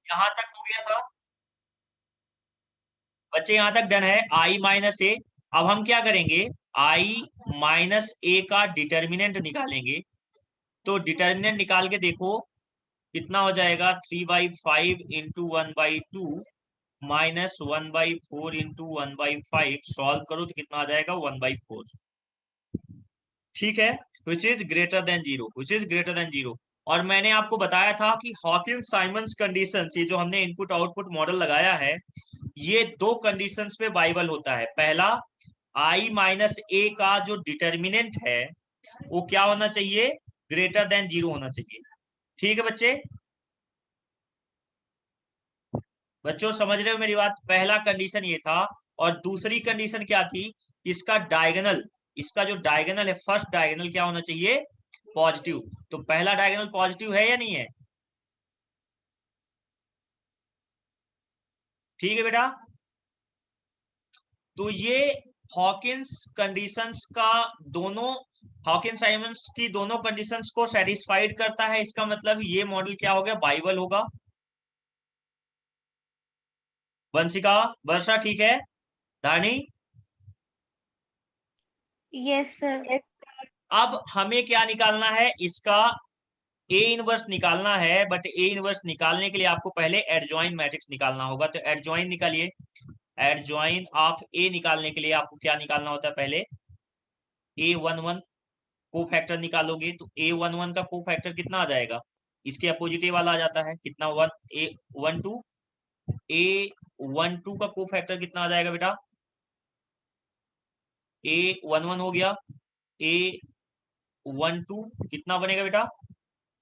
यहां तक हो गया था बच्चे, यहां तक डन है। आई माइनस ए। अब हम क्या करेंगे, आई माइनस ए का डिटर्मिनेंट निकालेंगे। तो डिटर्मिनेंट निकाल के देखो कितना हो जाएगा, 3/5 इंटू 1/2 माइनस 1/4 इंटू 1/5। सॉल्व करो तो कितना आ जाएगा, 1/4। ठीक है, which is greater than zero, which is greater than zero. और मैंने आपको बताया था कि हॉकिंस साइमंस कंडीशंस, ये जो हमने इनपुट आउटपुट मॉडल लगाया है, ये दो कंडीशंस पे बाइबल होता है। पहला, आई माइनस ए का जो डिटर्मिनेंट है वो क्या होना चाहिए, ग्रेटर देन जीरो होना चाहिए। ठीक है बच्चे, बच्चों समझ रहे हो मेरी बात? पहला कंडीशन ये था। और दूसरी कंडीशन क्या थी, इसका डायगोनल, इसका जो डायगोनल है, फर्स्ट डायगोनल क्या होना चाहिए, पॉजिटिव। तो पहला डायगोनल पॉजिटिव है या नहीं है? ठीक है बेटा। तो ये हॉकिंस कंडीशंस का दोनों, हॉकिंस साइमंस की दोनों कंडीशंस को सेटिस्फाइड करता है। इसका मतलब ये मॉडल क्या हो गया, बाइबल होगा। वंशिका, वर्षा, ठीक है, धानी। Yes sir. अब हमें क्या निकालना है, इसका ए इनवर्स निकालना है। बट ए इनवर्स निकालने के लिए आपको पहले एडजॉइन मैट्रिक्स निकालना होगा। तो एडजॉइन निकालिए। एडजॉइन ऑफ ए निकालने के लिए आपको क्या निकालना होता है, पहले A11 को फैक्टर निकालोगे तो A11 का को फैक्टर कितना आ जाएगा, इसके अपोजिटिव वाला आ जाता है, कितना, A12। A12 का को फैक्टर कितना आ जाएगा बेटा, A11 हो गया। A12 कितना बनेगा बेटा,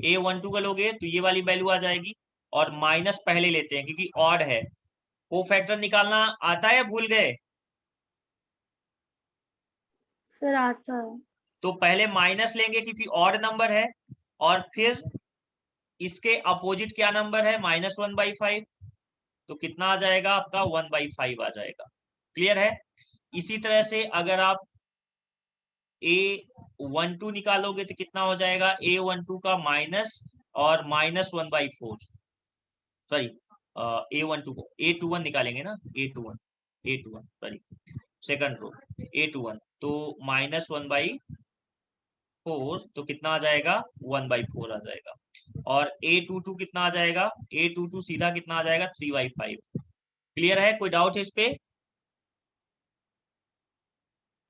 A12 का लोगे तो ये वाली वैल्यू आ जाएगी। और माइनस पहले लेते हैं क्योंकि ऑड है। को फैक्टर निकालना आता है या भूल गए? सर आता है। तो पहले माइनस लेंगे क्योंकि ऑड नंबर है, और फिर इसके अपोजिट क्या नंबर है, -1/5। तो कितना आ जाएगा आपका, 1/5 आ जाएगा। क्लियर है? इसी तरह से अगर आप A12 निकालोगे तो कितना हो जाएगा, A12 का माइनस और -1/4, सॉरी, A12 को A21 निकालेंगे ना, A21 sorry, second row, A21 तो -1/4, तो कितना आ जाएगा, 1/4 आ जाएगा। और A22 कितना आ जाएगा, A22 सीधा कितना आ जाएगा, 3/5। क्लियर है, कोई डाउट है इस पे?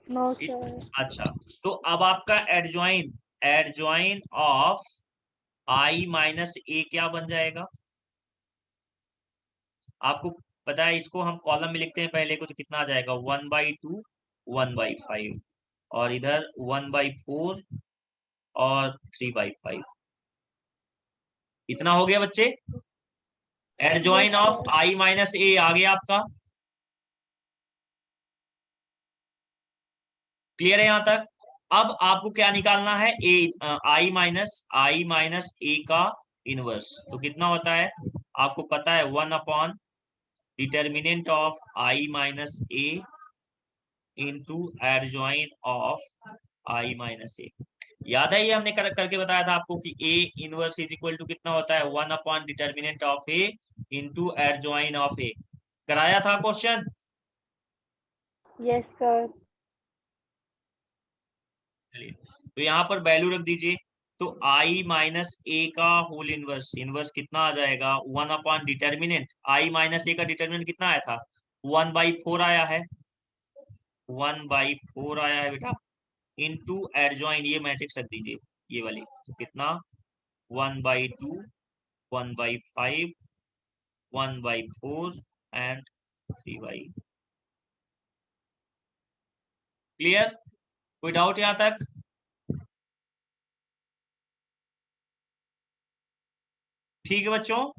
No sir. अच्छा, तो अब आपका adjoint, adjoint of I minus A क्या बन जाएगा, आपको पता है। इसको हम कॉलम में लिखते हैं पहले को, तो कितना आ जाएगा, 1/2 1/5, और इधर 1/4 और 3/5। इतना हो गया बच्चे, yes adjoint of sir. I minus A आ गया आपका। क्लियर है यहां तक? अब आपको क्या निकालना है, ए, आई माइनस ए का इनवर्स। तो कितना होता है, आपको पता है, 1 upon determinant of I minus A into adjoint of I minus A. याद है ये हमने करके बताया था आपको कि A inverse is equal to कितना होता है, 1 upon determinant of A into adjoint of A. कराया था क्वेश्चन? Yes sir. चलिए, तो यहाँ पर वैल्यू रख दीजिए। तो आई माइनस ए का होल इनवर्स, इनवर्स कितना आ जाएगा, 1 अपॉन डिटर्मिनेंट, आई माइनस ए का डिटर्मिनेंट कितना आया था, 1/4 आया है, 1/4 आया है बेटा, इनटू एडजॉइन, ये मैट्रिक्स रख दीजिए, ये वाली। तो कितना, 1/2 1/5 1/4 एंड 3/। क्लियर, कोई डाउट यहाँ तक? ठीक है बच्चों,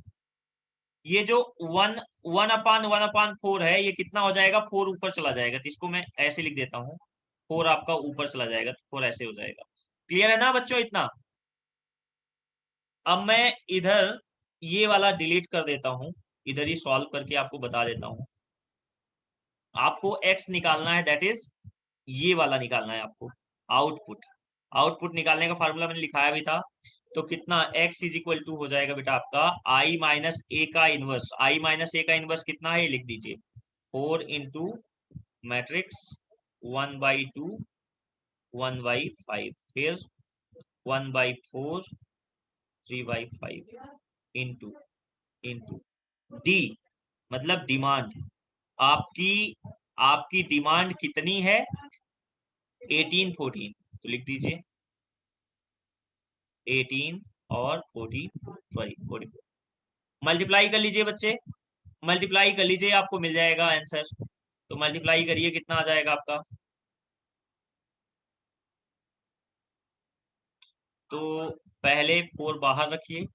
ये जो 1/1/4 है, ये कितना हो जाएगा, 4 ऊपर चला जाएगा। तो इसको मैं ऐसे लिख देता हूँ, 4 आपका ऊपर चला जाएगा, तो 4 ऐसे हो जाएगा। क्लियर है ना बच्चों इतना? अब मैं इधर ये वाला डिलीट कर देता हूँ, इधर ही सॉल्व करके आपको बता देता हूँ। आपको x निकालना है, दैट इज ये वाला निकालना है आपको, आउटपुट। आउटपुट निकालने का फार्मूला मैंने लिखाया भी था। तो कितना x इज इक्वल टू हो जाएगा बेटा आपका i माइनस ए का इनवर्स। i माइनस ए का इनवर्स कितना है लिख दीजिए 4 इंटू मैट्रिक्स 1/2 1/5 फिर 1/4 3/5 इंटू इंटू डी मतलब डिमांड। आपकी आपकी डिमांड कितनी है 18 14 तो लिख दीजिए 18 और 44 मल्टीप्लाई कर लीजिए बच्चे, मल्टीप्लाई कर लीजिए आपको मिल जाएगा आंसर। तो मल्टीप्लाई करिए कितना आ जाएगा आपका। तो पहले 4 बाहर रखिए,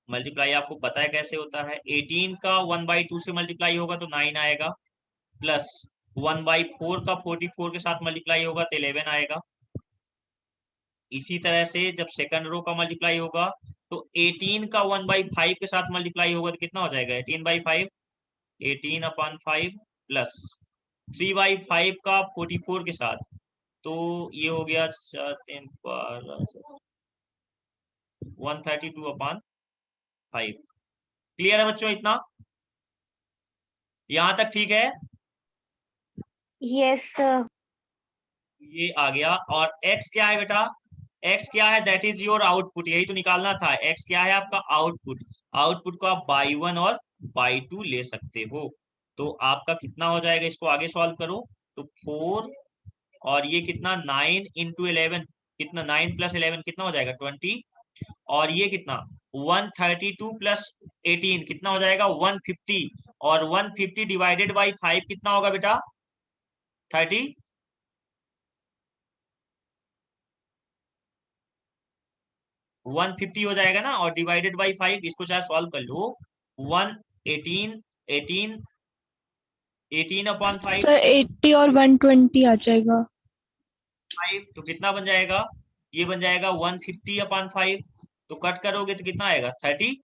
मल्टीप्लाई आपको पता है कैसे होता है। 18 का 1/2 से मल्टीप्लाई होगा तो 9 आएगा, प्लस 1/4 का 44 के साथ मल्टीप्लाई होगा तो 11 आएगा। इसी तरह से जब सेकंड रो का मल्टीप्लाई होगा तो 18 का 1/5 के साथ मल्टीप्लाई होगा तो कितना हो जाएगा 18/5 18/5 प्लस 3/5 का 44 के साथ तो ये हो गया 132/5। क्लियर है बच्चों इतना, यहां तक ठीक है? Yes sir. ये आ गया। और x क्या है बेटा, x क्या है दैट इज योर आउटपुट, यही तो निकालना था। x क्या है आपका आउटपुट, आउटपुट को आप बाई 1 और बाई 2 ले सकते हो। तो आपका कितना हो जाएगा, इसको आगे सॉल्व करो तो 4 और ये कितना 9 इंटू 11 कितना 9 प्लस 11 कितना हो जाएगा 20 और ये कितना 132 प्लस 18 कितना हो जाएगा 150 और 150 डिवाइडेड बाई 5 कितना होगा बेटा 30। 150 हो जाएगा ना, और डिवाइडेड बाई 5 इसको चाहे सॉल्व कर लो 18 18 18/5 सर 80 और 120 आ जाएगा। 5 तो कितना बन जाएगा, ये बन जाएगा 150/5 तो कट करोगे तो कितना आएगा 30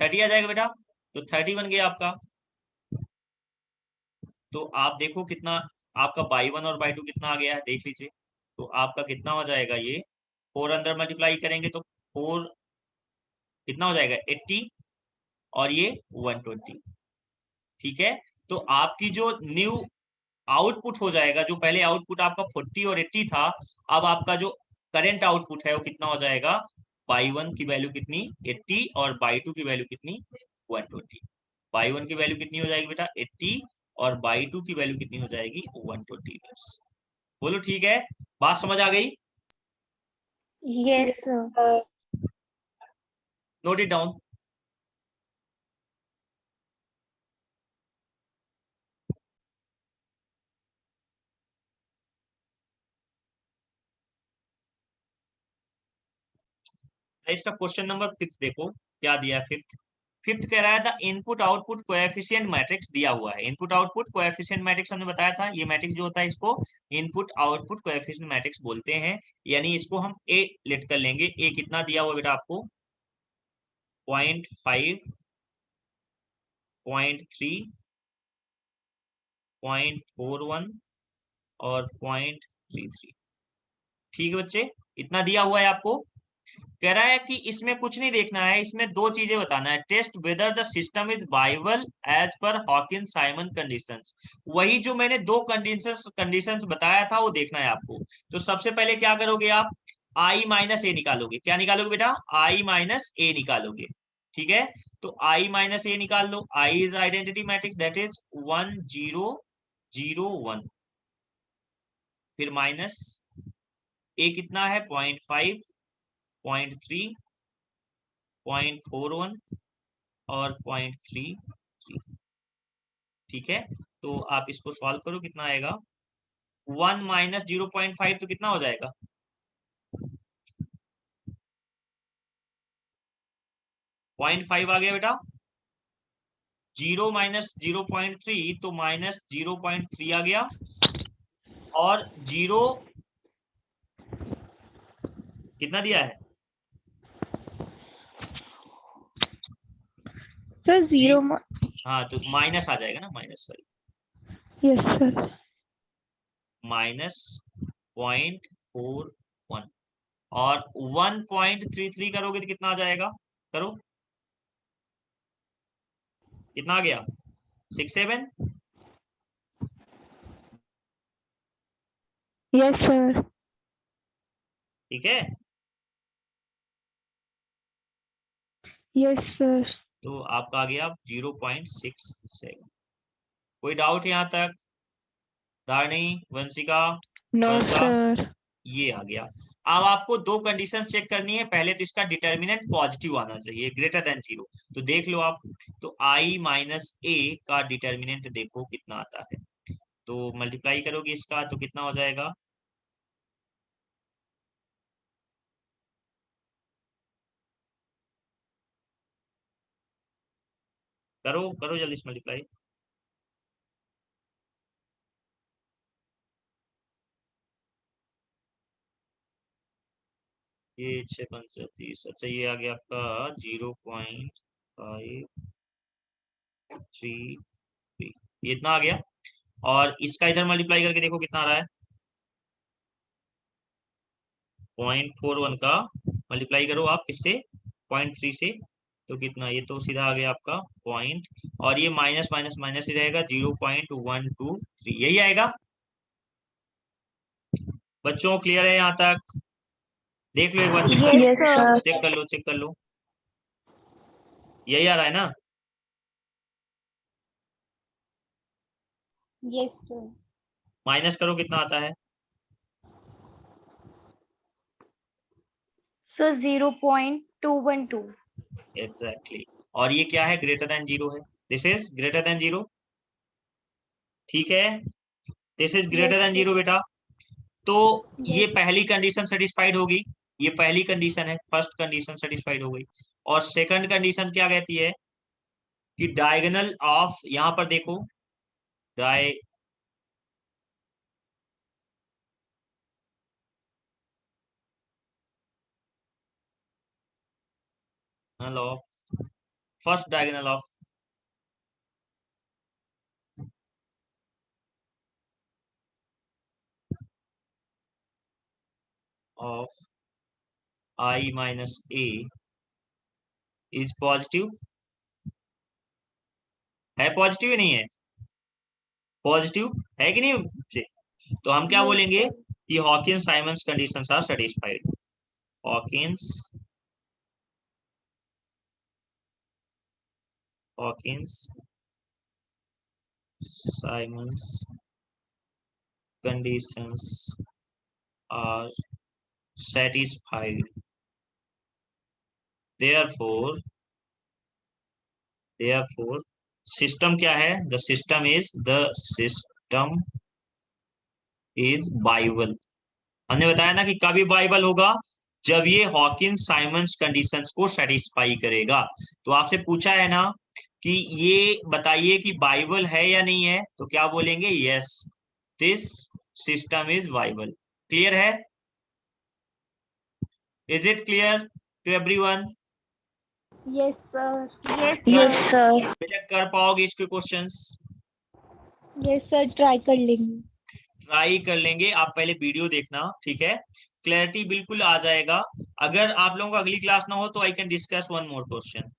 30 आ जाएगा बेटा। तो 30 बन गया आपका। तो आप देखो कितना आपका बाई 1 और बाई 2 कितना आ गया है देख लीजिए। तो आपका कितना हो जाएगा, ये 4 अंदर मल्टीप्लाई करेंगे तो 4 कितना हो जाएगा 80 और ये 120। ठीक है, तो आपकी जो न्यू आउटपुट हो जाएगा, जो पहले आउटपुट आपका 40 और 80 था, अब आपका जो करंट आउटपुट है वो कितना हो जाएगा, बाई 1 की वैल्यू कितनी 80 और बाई 2 की वैल्यू कितनी 120। बाई 1 की वैल्यू कितनी हो जाएगी बेटा 80 और बाई 2 की वैल्यू कितनी हो जाएगी 120। बोलो ठीक है, बात समझ आ गई? Yes sir. Note it down. इसका क्वेश्चन नंबर 5 देखो क्या दिया है। फिफ्थ कह रहा है the input output coefficient matrix दिया हुआ है। इनपुट आउटपुट कोएफिशिएंट मैट्रिक्स हमने बताया था, ये मैट्रिक्स जो होता है इसको इनपुट आउटपुट कोएफिशिएंट मैट्रिक्स बोलते हैं। यानी इसको हम ए लेट कर लेंगे। ए कितना दिया हुआ बेटा आपको 0.5 0.3 0.41 और 0.33। ठीक है बच्चे, इतना दिया हुआ है आपको। कह रहा है कि इसमें कुछ नहीं देखना है, इसमें दो चीजें बताना है। Test whether the system is viable as per Hawkins Simon conditions. वही जो मैंने दो कंडीशंस बताया था वो देखना है आपको। तो सबसे पहले क्या करोगे आप आई माइनस ए निकालोगे। क्या निकालोगे बेटा आई माइनस ए निकालोगे। ठीक है, तो आई माइनस ए निकाल लो। I is identity matrix that is 1 0 0 1 फिर माइनस ए कितना है 0.5 0.3 0.41 और 0.33। ठीक है, तो आप इसको सॉल्व करो कितना आएगा 1 माइनस 0.5 तो कितना हो जाएगा 0.5 आ गया बेटा। 0 माइनस 0.3 तो माइनस 0.3 आ गया और 0 कितना दिया है सर जी 0। हाँ, तो माइनस आ जाएगा ना, minus sorry yes sir. Minus 0.41 और 1.33 करोगे तो कितना आ जाएगा? करो, कितना आ गया? 67। Yes sir. ठीक है, यस सर। तो आपका आ गया 0.67। कोई डाउट यहाँ तक? धारणी, वंशिका, नो वर्षा, सर। ये आ गया। अब आपको दो कंडीशन चेक करनी है। पहले तो इसका डिटर्मिनेंट पॉजिटिव आना चाहिए, ग्रेटर देन 0। तो देख लो आप, तो i माइनस ए का डिटर्मिनेंट देखो कितना आता है। तो मल्टीप्लाई करोगे इसका तो कितना हो जाएगा? करो करो जल्दी से मल्टीप्लाई। ये 6 5 30। अच्छा, ये आ गया आपका 0.533। ये इतना आ गया। और इसका इधर मल्टीप्लाई करके देखो कितना आ रहा है। 0.41 का मल्टीप्लाई करो आप किससे? 0.3 से। तो कितना? ये तो सीधा आ गया आपका पॉइंट, और ये माइनस माइनस माइनस ही रहेगा, 0.123 यही आएगा। बच्चों क्लियर है यहाँ तक? देख लो एक बार, चेक कर लो, यस सर। चेक कर लो, चेक कर लो। यही आ रहा है ना? Yes sir. माइनस करो कितना आता है? सर 0.212। एग्जैक्टली। और ये क्या है? ग्रेटर देन 0 है। This is greater than 0। ठीक है, दिस इज ग्रेटर देन 0 बेटा। तो ये पहली कंडीशन सेटिस्फाइड होगी। ये पहली कंडीशन है, फर्स्ट कंडीशन सेटिस्फाइड हो गई। और सेकंड कंडीशन क्या कहती है कि डायगोनल ऑफ, यहां पर देखो, diagonal of, first diagonal of i minus A is positive है। पॉजिटिव ही नहीं है? पॉजिटिव है कि नहीं बच्चे? तो हम क्या बोलेंगे कि Hawkins Simons conditions are satisfied. Hawkins Hawkins Simons conditions are satisfied, therefore system क्या है? The system is viable. हमने बताया ना कि कभी बाइबल होगा जब ये हॉकिंस साइमंस कंडीशंस को सेटिस्फाई करेगा। तो आपसे पूछा है ना कि ये बताइए कि बाइबल है या नहीं है, तो क्या बोलेंगे? Yes, this system is viable. Clear है? Is it clear to everyone? Yes sir. Yes sir. बेटा, कर पाओगे इसके क्वेश्चंस? यस सर, ट्राई कर लेंगे। ट्राई कर लेंगे। आप पहले वीडियो देखना, ठीक है? क्लैरिटी बिल्कुल आ जाएगा। अगर आप लोगों को अगली क्लास ना हो तो I can discuss one more question.